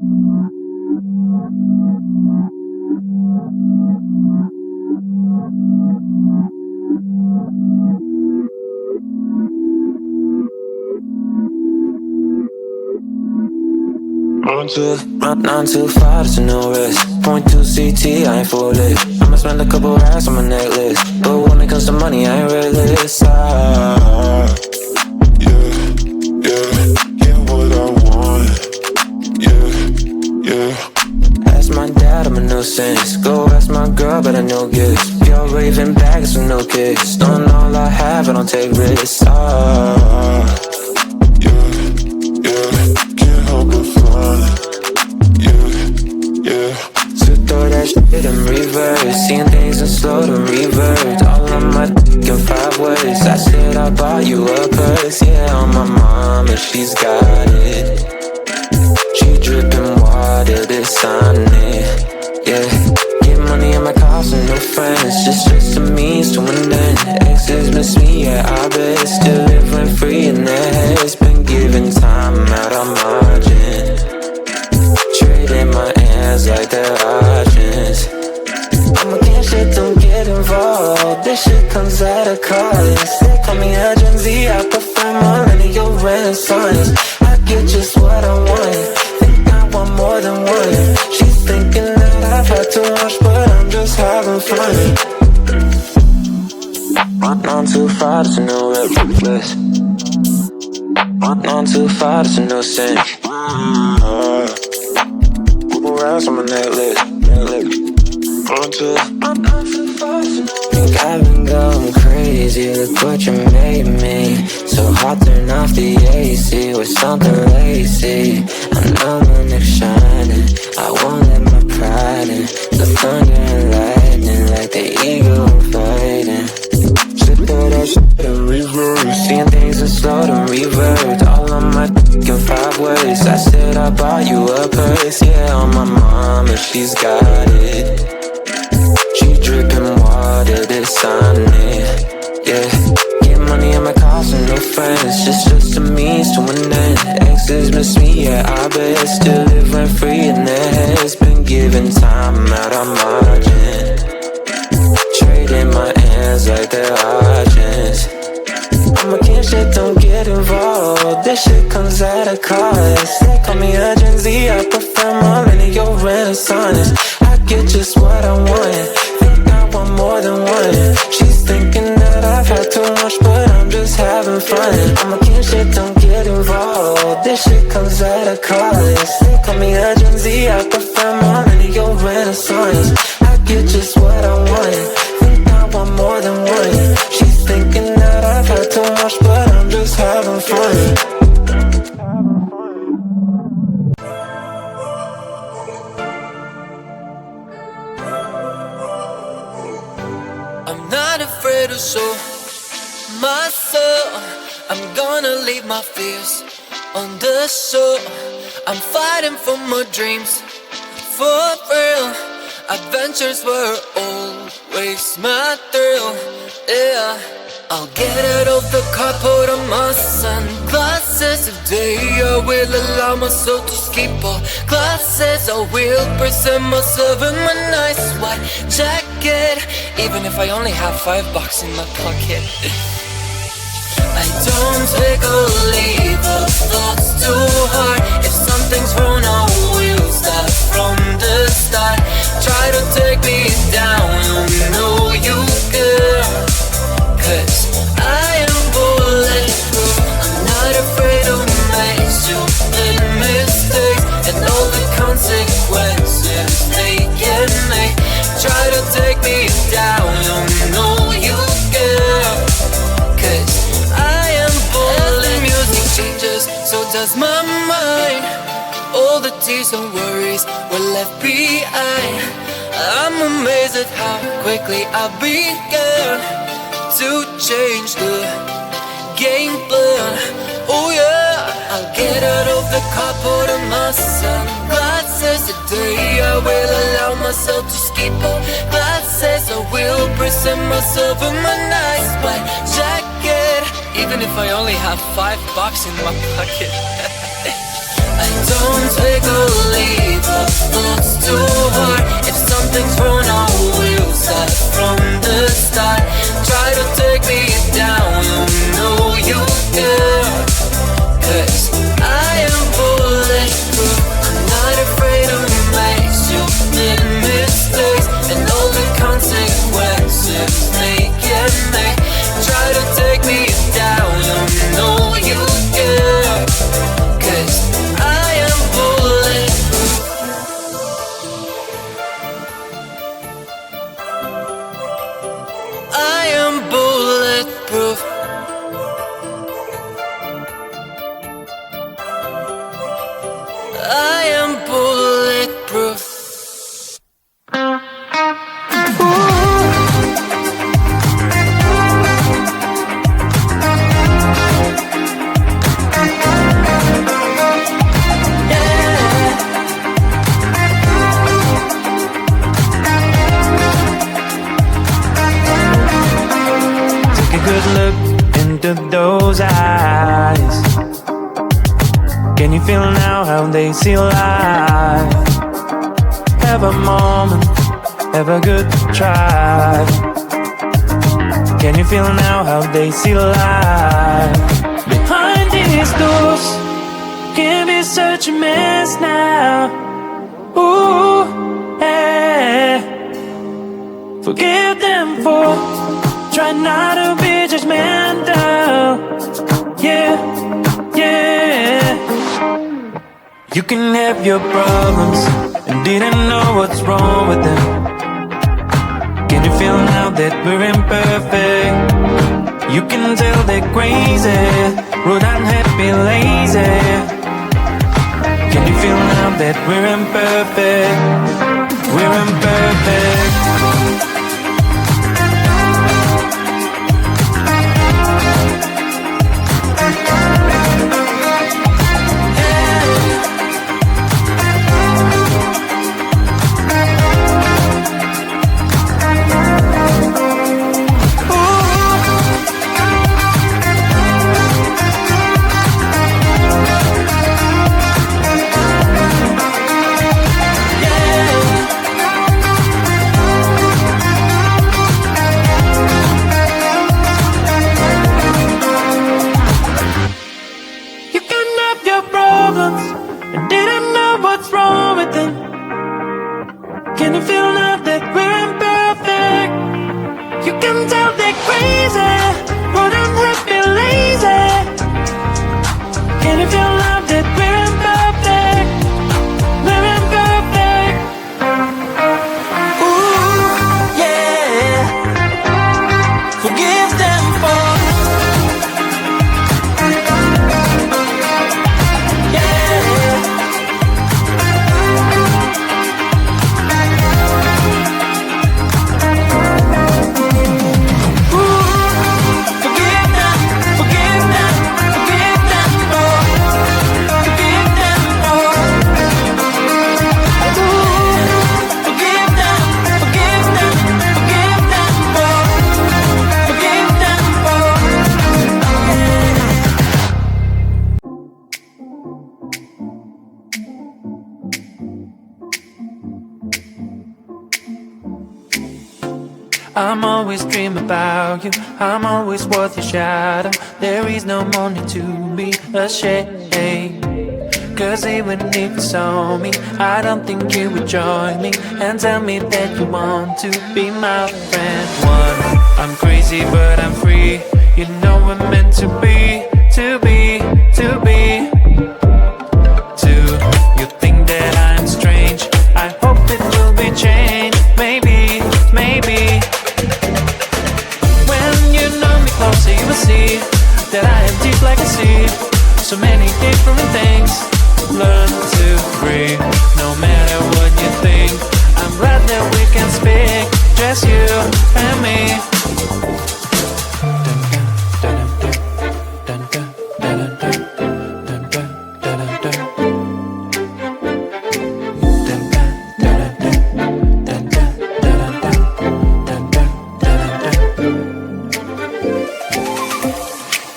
Run too far, there's no risk. Point to CT, I ain't full lit. I'ma spend a couple racks on my necklace, but when it comes to money, I ain't realist. Get what I want. Ask my dad, I'm a nuisance. Go ask my girl, but I know gifts. Pure raving bags with no kicks. Don't all I have, I don't take risks. Can't help but fun. So throw that shit in reverse. Seeing things in slow to revert. All on my dick in 5 ways. I said I bought you a purse. Yeah, on my mom, and she's got it. She dripping water, this on it. Yeah, get money in my cost and no friends. Just a means to an end. Exes miss me, yeah, I bet. Still living free in their heads. Been giving time out of margin. Trading my hands like they're options. I'm against shit, don't get involved. This shit comes at a cost. They call me a Gen Z, I prefer millennial renaissance. I get just what I want. Think I want more than one. She's thinking that I've had too much, but I'm just having fun. Run on too far, there's no reckless. Run on too far, there's no sin. Couple rounds on my necklace. Run too far, think I've been going crazy. Look what you made me. So hot, turn off the AC with something lazy. I know my neck's shining. I won't let my pride in. The thunder and lightning like the eagle fighting. Throw that shit in reverse. Seeing things in slow to revert. All on my dick in 5 ways. I said I bought you a purse. Yeah, on my mom, and she's got it. She dripping water, this on it. Yeah, get money in my cost and no friends. Just a means to an end. Exes miss me, yeah, I bet. Still living free in their heads. Been giving time out of margin. Trading my hands like they're options. I'm against shit, don't get involved. This shit comes at a cost. They call me a Gen Z, I prefer millennial renaissance. I get just what I want. Think I want more than one. She's thinking that I've had too much, but I'm just having fun. I'm against shit, don't get involved. This shit comes at a cost. They call me a Gen Z, I prefer millennial renaissance. I get just what I want. Want more than one. She's thinking that I've had too much, but I'm just having fun. I'm not afraid to show myself. I'm gonna leave my fears on the shore. I'm fighting for my dreams, for real. Adventures were always my thrill, yeah. I'll get out of the car, put on my sunglasses. Today I will allow myself to skip all classes. I will present myself in my nice white jacket, even if I only have $5 in my pocket. I don't take or leave the thoughts too hard. If something's wrong, I will start from the start. Try to take me down, you know you can. Cause I am bulletproof. I'm not afraid of make stupid mistakes and all the consequences they can make. Try to take me down, you know you can. Cause I am bulletproof. As the music changes, so does my mind. All the tears and worries were left behind. I'm amazed at how quickly I began to change the game plan. Oh yeah, I'll get out of the car, put on my sunglasses. Today I will allow myself to skip all classes. I will present myself in my nice white jacket, even if I only have $5 in my pocket. I don't take or leave those eyes? Can you feel now how they see life? Have a moment, have a good try. Can you feel now how they see life? Behind these doors can be such a mess now. Ooh, yeah. Forgive them for trying not to be judgmental. Yeah, yeah. You can have your problems and didn't know what's wrong with them. Can you feel now that we're imperfect? You can tell they're crazy, rude, unhappy, lazy. Can you feel now that we're imperfect? We're imperfect. And didn't know what's wrong with them. Can you feel now that we're imperfect? You can tell they're crazy, but I'm happy, lazy. Can you feel now that we're imperfect? We're imperfect. Ooh, yeah. Forgive them for I'm always dreaming about you. I'm always worth your shadow. There is no more need to be ashamed. Cause even if you saw me, I don't think you would join me and tell me that you want to be my friend. One, I'm crazy but I'm free. You know we're meant to be, to be, to be. Two, you think that I'm strange. I hope it will be changed. Maybe, maybe. So you will see that I am deep like a sea. So many different things. Learn to breathe, no matter what you think. I'm glad that we can speak, just you and me.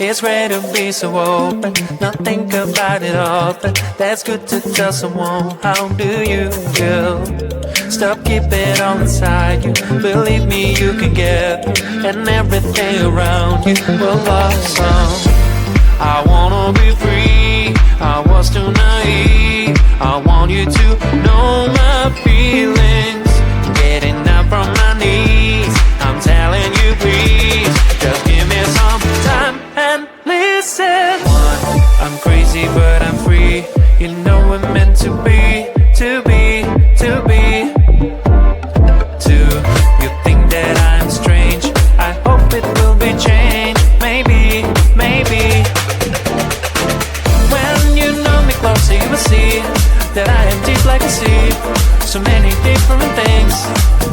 It's great to be so open, not think about it often. That's good to tell someone, how do you feel? Stop keeping it all inside you. Believe me, you can get through, and everything around you will blossom. I wanna be free, I was too naive. I want you to know my feelings. Getting up from my knees, I'm telling you please, just give me some time and listen. One, I'm crazy but I'm free. You know we're meant to be, to be, to be. Two, you think that I'm strange. I hope it will be changed. Maybe, maybe. When you know me closer you will see that I am deep like a sea. So many different things.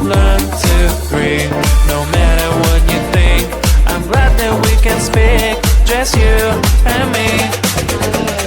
Learn to breathe, no matter what you think. I'm glad that we can speak, just you and me.